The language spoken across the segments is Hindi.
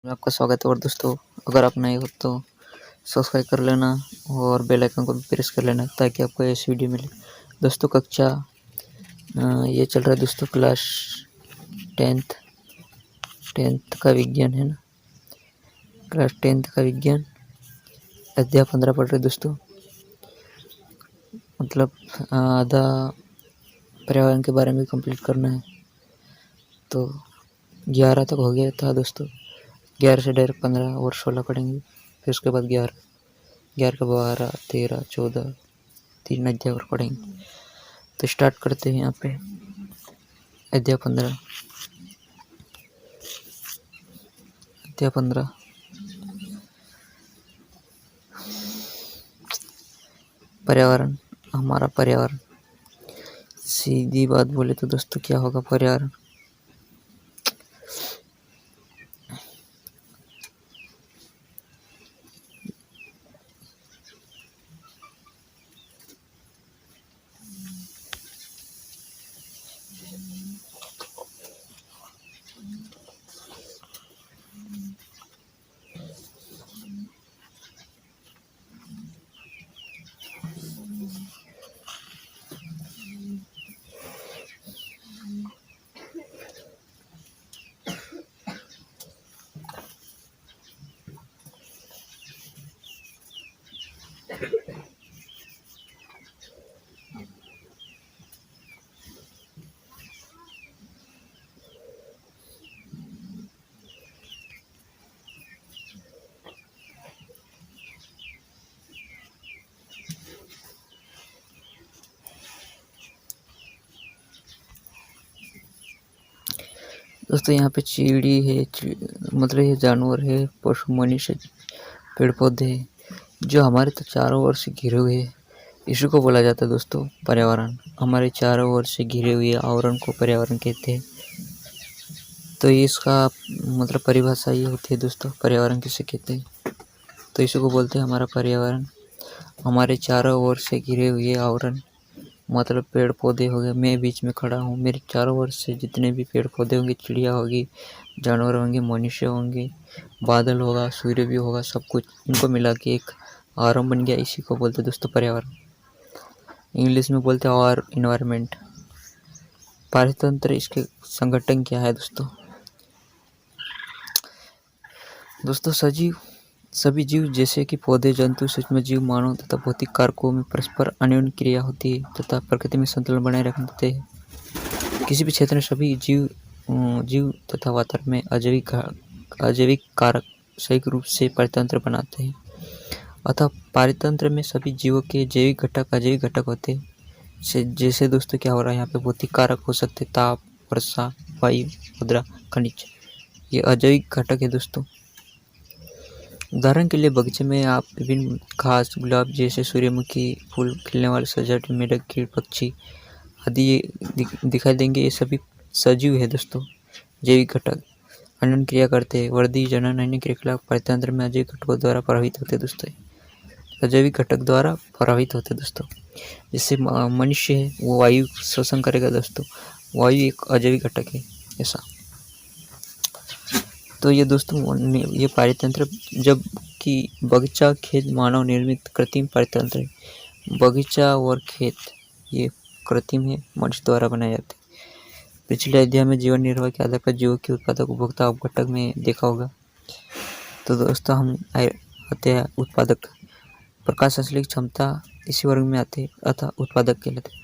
में आपका स्वागत है। और दोस्तों, अगर आप नए हो तो सब्सक्राइब कर लेना और बेल आइकन को भी प्रेस कर लेना ताकि आपको ऐसी वीडियो मिले। दोस्तों, कक्षा ये चल रहा है दोस्तों, क्लास 10th का विज्ञान है ना। क्लास 10th का विज्ञान अध्याय 15 पढ़ रहे दोस्तों। मतलब आधा पर्यावरण के बारे में कंप्लीट करना है। तो 11 तक हो गया था दोस्तों। 11 से डायरेक्ट 15 और 16 पढ़ेंगे। फिर उसके बाद 11 के 12, 13, 14 3 अध्याय और पढ़ेंगे। तो स्टार्ट करते हैं यहाँ पे अध्याय 15। अध्याय 15 पर्यावरण। हमारा पर्यावरण, सीधी बात बोले तो दोस्तों, क्या होगा पर्यावरण? दोस्तों, यहाँ पे चिड़ी है, मतलब ये जानवर है, पशु, मनुष्य, पेड़ पौधे जो हमारे तो चारों ओर से घिरे हुए हैं, इसी को बोला जाता है दोस्तों पर्यावरण। हमारे चारों ओर से घिरे हुए आवरण को पर्यावरण कहते हैं। तो इसका मतलब परिभाषा ये होती है दोस्तों, पर्यावरण किसे कहते हैं। तो इसी को बोलते हैं हमारा पर्यावरण। हमारे चारों ओर से घिरे हुए आवरण मतलब पेड़ पौधे हो गए। मैं बीच में खड़ा हूँ, मेरे चारों ओर से जितने भी पेड़ पौधे होंगे, चिड़िया होगी, जानवर होंगे, मनुष्य होंगे, बादल होगा, सूर्य भी होगा, सब कुछ इनको मिला के एक आवरण बन गया। इसी को बोलते दोस्तों पर्यावरण। इंग्लिश में बोलते हैं और इन्वायरमेंट। पारितंत्र, इसके संगठन क्या है दोस्तों? दोस्तों, सभी जीव जैसे कि पौधे, जंतु, सूक्ष्म जीव, मानव तथा भौतिक कारकों में परस्पर अन्योन्य क्रिया होती है तथा प्रकृति में संतुलन बनाए रखते हैं। किसी भी क्षेत्र में सभी जीव तथा वातावरण में अजैविक कारक संयुक्त रूप से पारितंत्र बनाते हैं। अतः पारितंत्र में सभी जीवों के जैविक घटक, अजैविक घटक होते हैं। जैसे दोस्तों क्या हो रहा है यहाँ पे, भौतिक कारक हो सकते ताप, वर्षा, वायु, मुद्रा, खनिज, ये अजैविक घटक है दोस्तों। उदाहरण के लिए बगीचे में आप विभिन्न घास, गुलाब जैसे सूर्यमुखी फूल, खिलने वाले सजावटी मेढक, कीट, पक्षी आदि ये दिखाई देंगे। ये सभी सजीव है दोस्तों, जैविक घटक अन्योन्य क्रिया करते हैं। वर्दी, जनन, अन्य क्रियाकलाप पारितंत्र में अजैविक घटकों द्वारा प्रभावित होते दोस्तों। अजैविक घटक द्वारा प्रभावित होते दोस्तों। जैसे मनुष्य है, वो वायु शोषण करेगा दोस्तों। वायु एक अजैविक घटक है ऐसा। तो ये दोस्तों, ये पारितंत्र, जबकि बगीचा, खेत मानव निर्मित कृत्रिम पारितंत्र है। बगीचा और खेत ये कृत्रिम है, मनुष्य द्वारा बनाए जाते हैं। पिछले अध्याय में जीवन निर्वाह के आधार पर जीवों के उत्पादक उपभोक्ता घटक में देखा होगा। तो दोस्तों, हम आते हैं उत्पादक। प्रकाश संश्लेषण क्षमता इसी वर्ग में आते हैं, अतः उत्पादक कहलाते हैं।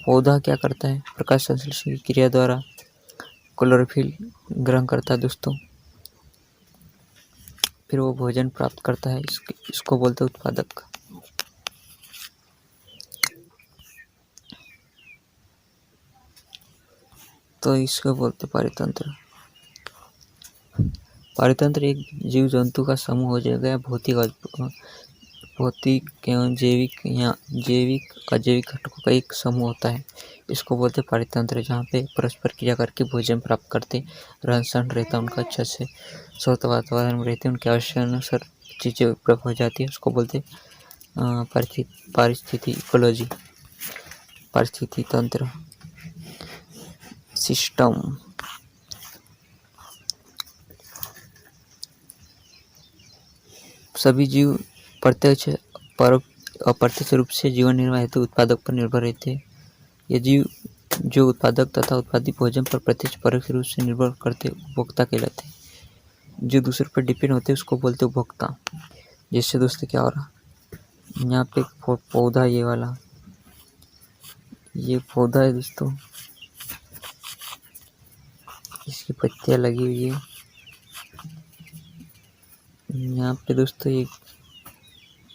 पौधा क्या करता है? प्रकाश संश्लेषण की क्रिया द्वारा क्लोरोफिल ग्रहण करता है दोस्तों, फिर वो भोजन प्राप्त करता है। इसको बोलते हैं उत्पादक। तो इसको बोलते पारितंत्र। पारितंत्र एक जीव जंतु का समूह हो जाएगा, भौतिक एवं जैविक अजैविक घटकों का एक समूह होता है। इसको बोलते पारितंत्र, जहाँ पे परस्पर क्रिया करके भोजन प्राप्त करते, रहन सहन रहता उनका, अच्छा से स्वस्थ वातावरण में रहते, उनके आवश्यकतानुसार चीज़ें उपलब्ध हो जाती है। उसको बोलते पारिस्थितिकी इकोलॉजी, पारिस्थितिकी तंत्र, सिस्टम। सभी जीव प्रत्यक्ष पर अप्रत्यक्ष रूप से जीवन निर्वाह हेतु उत्पादक पर निर्भर रहते हैं। ये जीव जो उत्पादक तथा उत्पादित भोजन पर प्रत्यक्ष परोक्ष रूप से निर्भर करते उपभोक्ता कहलाते हैं। जो दूसरे पर डिपेंड होते हैं उसको बोलते हैं उपभोक्ता। जिससे दोस्तों क्या हो रहा, यहाँ पे एक पौधा, ये वाला ये पौधा है दोस्तों, इसकी पत्तियां लगी हुई है। यहाँ पे दोस्तों एक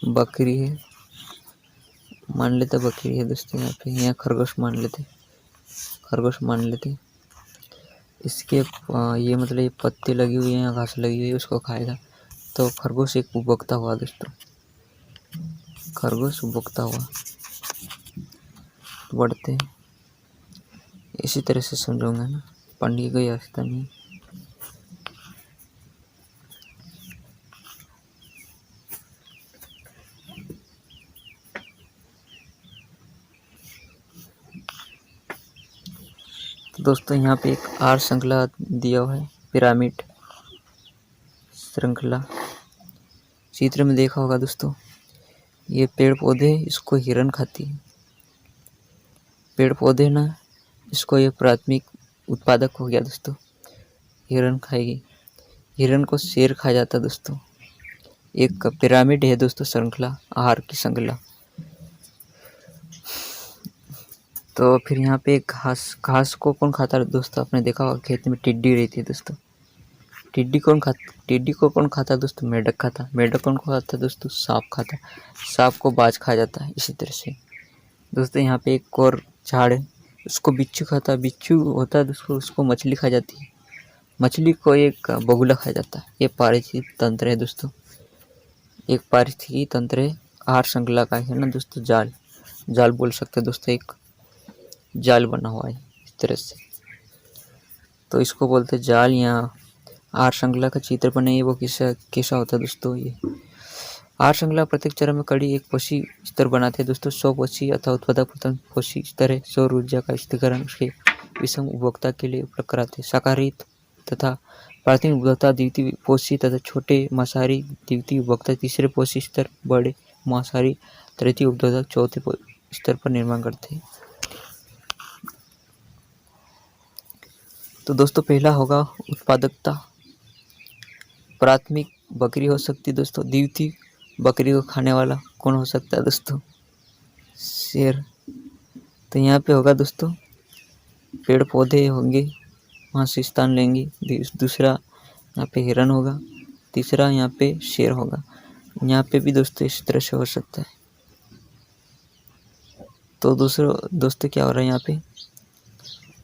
बकरी है, मान लेते बकरी है दोस्तों। यहाँ पे यहाँ खरगोश मान लेते इसके ये मतलब ये पत्ते लगी हुई है या घास लगी हुई है, उसको खाएगा। तो खरगोश एक उपभोक्ता हुआ दोस्तों, खरगोश उपभोक्ता हुआ। बढ़ते हैं, इसी तरह से समझूंगा ना, पढ़ने की कोई आवश्यकता नहीं। तो दोस्तों यहाँ पे एक आर श्रृंखला दिया हुआ है, पिरामिड श्रृंखला। चित्र में देखा होगा दोस्तों, ये पेड़ पौधे, इसको हिरण खाती है। पेड़ पौधे ना, इसको ये प्राथमिक उत्पादक हो गया दोस्तों, हिरण खाएगी। हिरण को शेर खा जाता दोस्तों। एक पिरामिड है दोस्तों, श्रृंखला, आहार की श्रृंखला। तो फिर यहाँ पे घास को कौन खाता है दोस्तों, आपने देखा होगा खेत में टिड्डी रहती है दोस्तों। टिड्डी को कौन खाता दोस्तों, मेढक खाता। मेढक कौन खाता दोस्तों, सांप खाता। सांप को बाज खा जाता है। इसी तरह से दोस्तों यहाँ पे एक और झाड़ है, उसको बिच्छू खाता। बिच्छू होता है दोस्तों, उसको मछली खा जाती है। मछली को एक बगुला खा जाता है। ये पारिस्थितिक तंत्र है दोस्तों, एक पारिस्थितिकी तंत्र है, आहार श्रृंखला का है ना दोस्तों। जाल बोल सकते हैं दोस्तों, एक जाल बना हुआ है इस तरह से, तो इसको बोलते हैं जाल। या आहार श्रृंखला का चित्र बने, वो कैसा होता है दोस्तों। ये आहार श्रृंखला प्रत्येक चरण में कड़ी एक पोषी स्तर बनाते हैं दोस्तों। स्वपोषी अथवा उत्पादक प्रथम पोषी स्तर है। सौर ऊर्जा का स्थिरीकरण के विषम उपभोक्ता के लिए उपलब्ध कराते हैं। शाकाहारी तथा प्राथमिक उपभोक्ता, द्वितीय पोषी तथा छोटे मांसाहारी द्वितीय उपभोक्ता, तीसरे पोषी स्तर, बड़े मांसाहारी तृतीय उपभोक्ता, चौथे स्तर पर निर्माण करते हैं। तो दोस्तों पहला होगा उत्पादकता। प्राथमिक बकरी हो सकती है दोस्तों। द्वितीय बकरी को खाने वाला कौन हो सकता है दोस्तों, शेर। तो यहाँ पे होगा दोस्तों, पेड़ पौधे होंगे, वहाँ से स्थान लेंगे। दूसरा यहाँ पे हिरन होगा, तीसरा यहाँ पे शेर होगा। यहाँ पे भी दोस्तों इस तरह से हो सकता है। तो दोस्तों क्या हो रहा है यहाँ पे,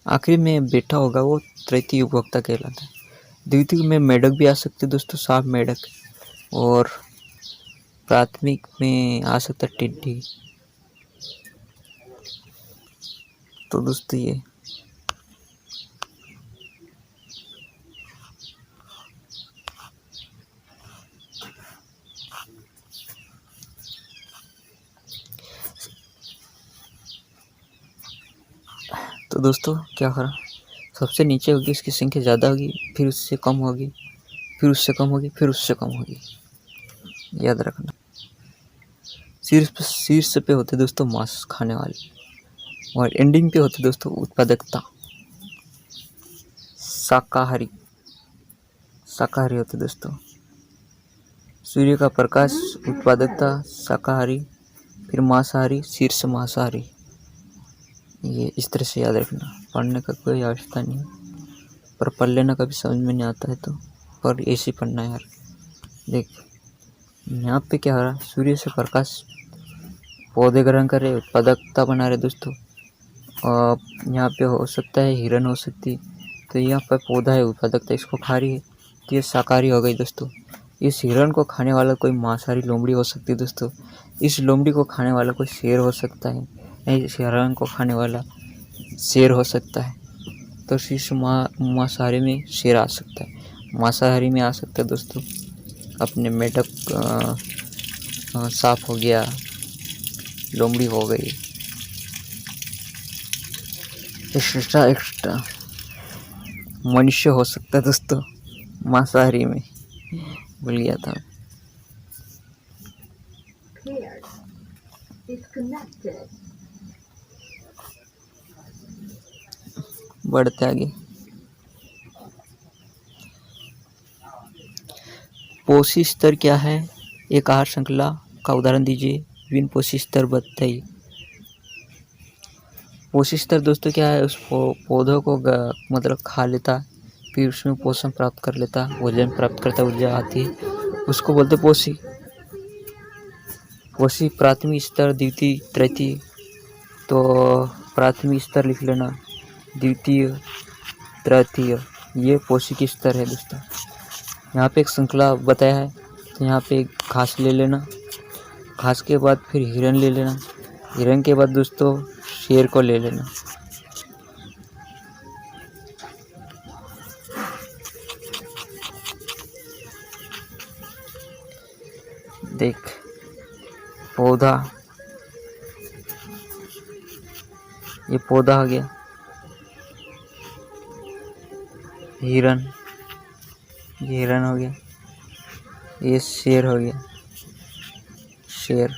आखिरी में बैठा होगा वो तृतीय उपभोक्ता कहलाता है। द्वितीय में मेढक भी आ सकते दोस्तों, सांप, मेढक। और प्राथमिक में आ सकता है टिड्डी। तो दोस्तों ये तो दोस्तों क्या करा, सबसे नीचे होगी इसकी संख्या ज़्यादा होगी, फिर उससे कम होगी, फिर उससे कम होगी, फिर उससे कम होगी, याद रखना। शीर्ष पे होते दोस्तों मांस खाने वाले, और एंडिंग पे होते दोस्तों उत्पादकता, शाकाहारी होते दोस्तों। सूर्य का प्रकाश, उत्पादकता, शाकाहारी, फिर मांसाहारी, शीर्ष मांसाहारी। ये इस तरह से याद रखना, पढ़ने का कोई आवश्यकता नहीं है, पर पढ़ लेना कभी समझ में नहीं आता है तो, पर ऐसे पढ़ना यार। देख यहाँ पे क्या हो रहा है, सूर्य से प्रकाश, पौधे ग्रहण कर रहे, उत्पादकता बना रहे दोस्तों। और यहाँ पे हो सकता है हिरन हो सकती, तो यहाँ पर पौधा है, उत्पादकता, इसको खा रही है, तो ये शाकाहारी हो गई दोस्तों। इस हिरन को खाने वाला कोई मांसाहारी लोमड़ी हो सकती है दोस्तों। इस लोमड़ी को खाने वाला कोई शेर हो सकता है, इस हिरन को खाने वाला शेर हो सकता है। तो शीर्ष मांसाहारी में शेर आ सकता है, मांसाहारी में आ सकता है दोस्तों अपने मेढक, सांप हो गया, लोमड़ी हो गई, एक्स्ट्रा मनुष्य हो सकता है दोस्तों मांसाहारी में, भूल गया था। बढ़ते आगे। पोषी स्तर क्या है? एक आहार श्रृंखला का उदाहरण दीजिए। विभिन्न पोषी स्तर बताइए। पोषी स्तर दोस्तों क्या है? उस पौधों को मतलब खा लेता, फिर उसमें पोषण प्राप्त कर लेता, वजन प्राप्त करता, ऊर्जा आती है, उसको बोलते पोषी। पोषी प्राथमिक स्तर, द्वितीय, तृतीय। तो प्राथमिक स्तर लिख लेना, द्वितीय, तृतीय, ये पोषक स्तर है दोस्तों। यहाँ पे एक श्रृंखला बताया है, तो यहाँ पे घास ले लेना, घास के बाद फिर हिरण ले लेना, हिरण के बाद दोस्तों शेर को ले लेना। देख, पौधा, ये पौधा हो गया, हिरण, ये हिरण हो गया, ये शेर हो गया, शेर।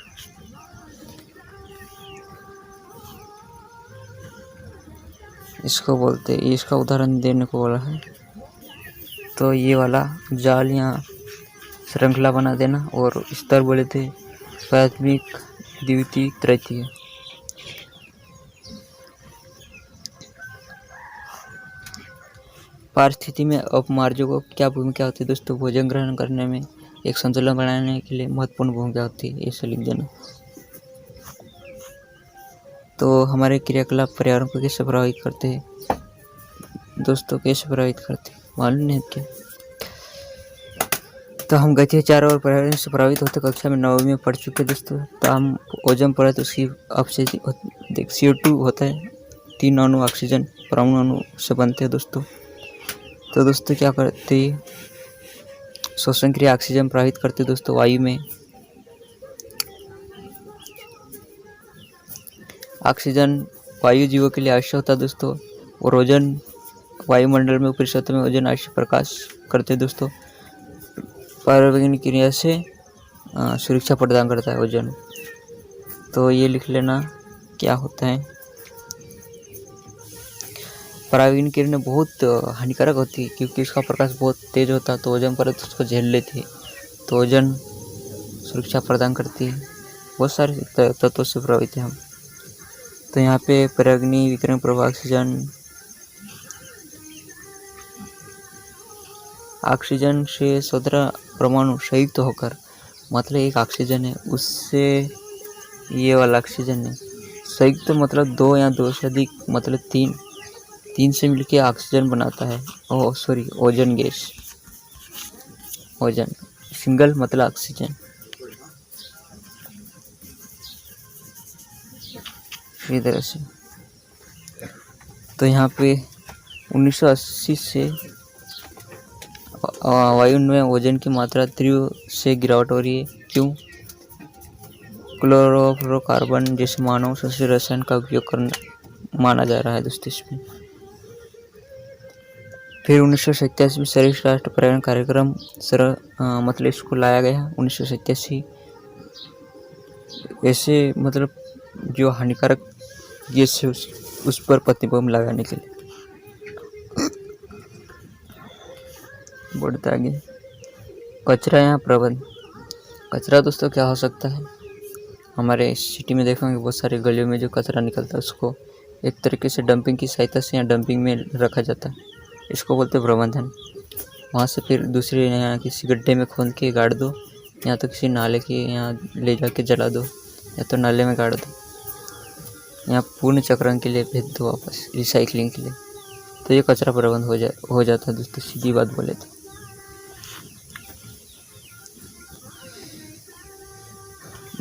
इसको बोलते, इसका उदाहरण देने को बोला है, तो ये वाला जाल यहाँ श्रृंखला बना देना। और स्तर बोले थे प्राथमिक, द्वितीय, तृतीय। पारिस्थिति में अपमार्जकों की क्या भूमिका होती है दोस्तों? भोजन ग्रहण करने में एक संतुलन बनाने के लिए महत्वपूर्ण भूमिका होती है, ऐसे लिख देना। तो हमारे क्रियाकलाप पर्यावरण को कैसे प्रभावित करते हैं दोस्तों? कैसे प्रभावित करते हैं मालूम नहीं क्या? तो हम गति चारों ओर पर्यावरण से प्रभावित होते कक्षा में 9वीं में पढ़ चुके दोस्तों। तो हम ओजोन परत, उसकी अपक्षय, देख CO2 होता है, 3 अणु ऑक्सीजन परमाणु अणु से बनते हैं दोस्तों। तो दोस्तों क्या करते हैं? श्वसन क्रिया ऑक्सीजन प्रभावित करते दोस्तों वायु में। ऑक्सीजन वायु जीवों के लिए आवश्यक होता है दोस्तों। और ओजोन वायुमंडल में ऊपरी सतह में ओजोन आश्रित प्रकाश करते दोस्तों। परावैज्ञानिक क्रिया से सुरक्षा प्रदान करता है ओजोन। तो ये लिख लेना क्या होता है। परावैज्ञानिक किरणें बहुत हानिकारक होती है क्योंकि इसका प्रकाश बहुत तेज होता है, तो ओजोन परत उसको झेल लेती है। तो ओजोन सुरक्षा प्रदान करती है। बहुत सारे तत्वों से प्रभावित है हम। तो यहाँ पे परावैज्ञानिक विकिरण प्रभाव ऑक्सीजन से 17 परमाणु संयुक्त होकर, मतलब एक ऑक्सीजन है उससे ये वाला ऑक्सीजन है संयुक्त, मतलब 2 या 2 से अधिक, मतलब 3 से मिलकर ऑक्सीजन बनाता है। Ozone gas. ओजोन सिंगल मतलब ऑक्सीजन। इस तरह से। तो यहाँ पे 1980 से वायु में ओजोन की मात्रा तीव्र से गिरावट हो रही है। क्यों? क्लोरोफ्लोरोकार्बन जैसे मानव संश्लेषित रसायन का उपयोग करना माना जा रहा है दोस्तों इसमें। फिर 1987 में संयुक्त राष्ट्र पर्यावरण कार्यक्रम मतलब इसको लाया गया 1987। ऐसे मतलब जो हानिकारक गैस है उस पर प्रतिबंध लगाने के लिए। बढ़ता आगे। कचरा या प्रबंध। कचरा दोस्तों क्या हो सकता है? हमारे सिटी में देखेंगे बहुत सारे गलियों में जो कचरा निकलता है उसको एक तरीके से डंपिंग की सहायता से या डंपिंग में रखा जाता है, इसको बोलते हैं प्रबंधन। वहाँ से फिर दूसरे यहाँ किसी गड्ढे में खोद के गाड़ दो, या तो किसी नाले के यहाँ ले जाके जला दो, या तो नाले में गाड़ दो, यहाँ पूर्ण चक्रण के लिए भेज दो वापस रिसाइकलिंग के लिए। तो ये कचरा प्रबंध हो जाता है दोस्तों, सीधी बात बोले तो।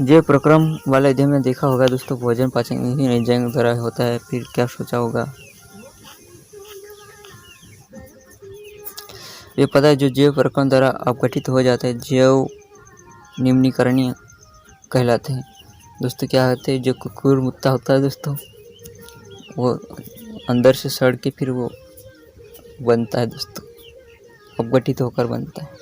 जो प्रक्रम वाले अध्ययन में देखा होगा दोस्तों, भोजन पाचन एंजाइम द्वारा होता है। फिर क्या सोचा होगा? ये पता है जो जैव प्रक्रम द्वारा अपघटित हो जाते हैं जैव निम्नीकरणीय कहलाते हैं दोस्तों। क्या होते हैं? जो कुकुर मुत्ता होता है दोस्तों, वो अंदर से सड़ के फिर वो बनता है दोस्तों, अपघटित होकर बनता है।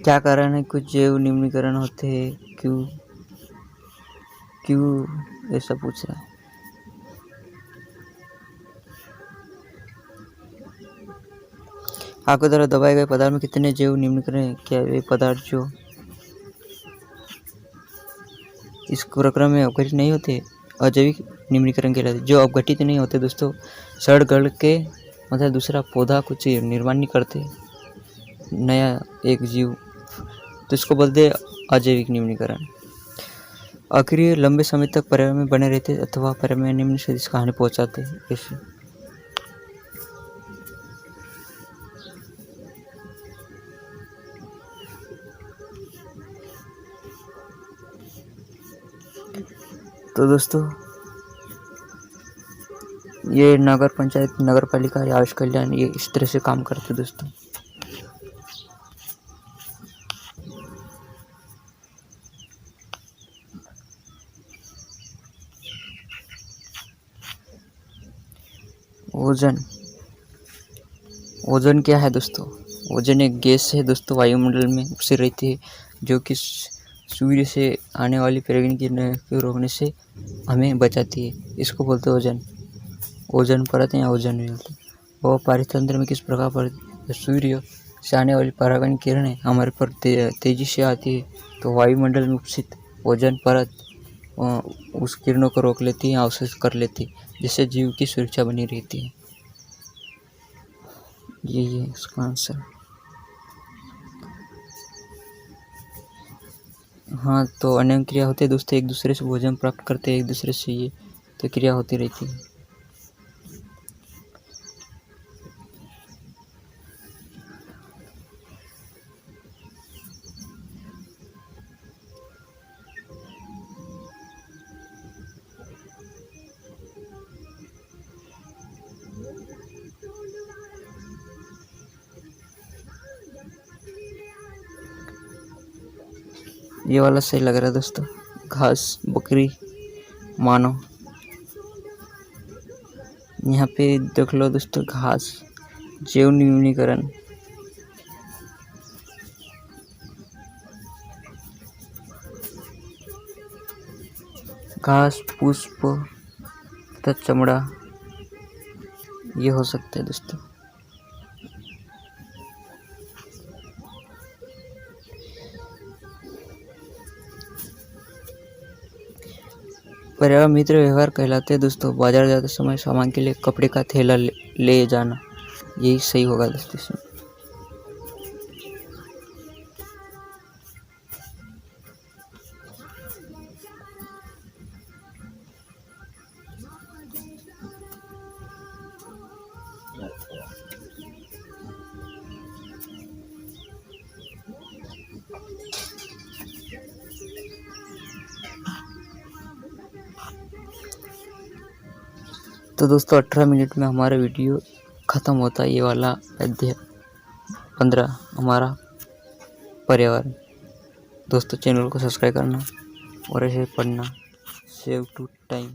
क्या कारण है कुछ जैव निम्नीकरण होते हैं, क्यों क्यों ऐसा पूछ रहा है। आपके द्वारा दबाए गए पदार्थ में कितने जैव निम्नीकरण हैं? क्या वे पदार्थ जो इस प्रक्रम में अपघटित नहीं होते अजैविक निम्नीकरण कहलाते, जो अपघटित नहीं होते दोस्तों, सड़ गल के मतलब दूसरा पौधा कुछ निर्माण नहीं करते, नया एक जीव, तो इसको बोलते अजैविक निम्नीकरण। अक्रिय लंबे समय तक पर्यावरण में बने रहते अथवा पर्यावरण में निम्न से इसका हानि पहुंचाते ऐसे। तो दोस्तों ये नगर पंचायत, नगर पालिका या आयुष कल्याण ये इस तरह से काम करते दोस्तों। ओजोन, ओजोन क्या है दोस्तों? ओजोन एक गैस है दोस्तों, वायुमंडल में उपस्थित रहती है, जो कि सूर्य से आने वाली किरण को रोकने से हमें बचाती है, इसको बोलते हैं ओजोन। ओजोन परत या ओजोन बोलते हैं। और पारितंत्र में किस प्रकार पर सूर्य से आने वाली परागण किरणें हमारे पर तेजी से आती है, तो वायुमंडल में उपस्थित ओजोन परत उस किरणों को रोक लेती है, अवशोषित कर लेती है, जिससे जीव की सुरक्षा बनी रहती है। यही है इसका आंसर। हाँ, तो अनेक क्रिया होती है दोस्तों, एक दूसरे से भोजन प्राप्त करते हैं, एक दूसरे से, ये तो क्रिया होती रहती है। ये वाला सही लग रहा है दोस्तों, घास, बकरी, मानव। यहाँ पे देख लो दोस्तों, घास, जैव निम्नीकरण, घास, पुष्प तथा चमड़ा, ये हो सकता है दोस्तों। पर्यावरण मित्र व्यवहार कहलाते हैं दोस्तों, बाजार जाते समय सामान के लिए कपड़े का थैला ले जाना, यही सही होगा दोस्तों इसमें। तो दोस्तों 18 मिनट में हमारा वीडियो ख़त्म होता है, ये वाला अध्याय 15 हमारा पर्यावरण। दोस्तों चैनल को सब्सक्राइब करना और ऐसे पढ़ना। Save to time.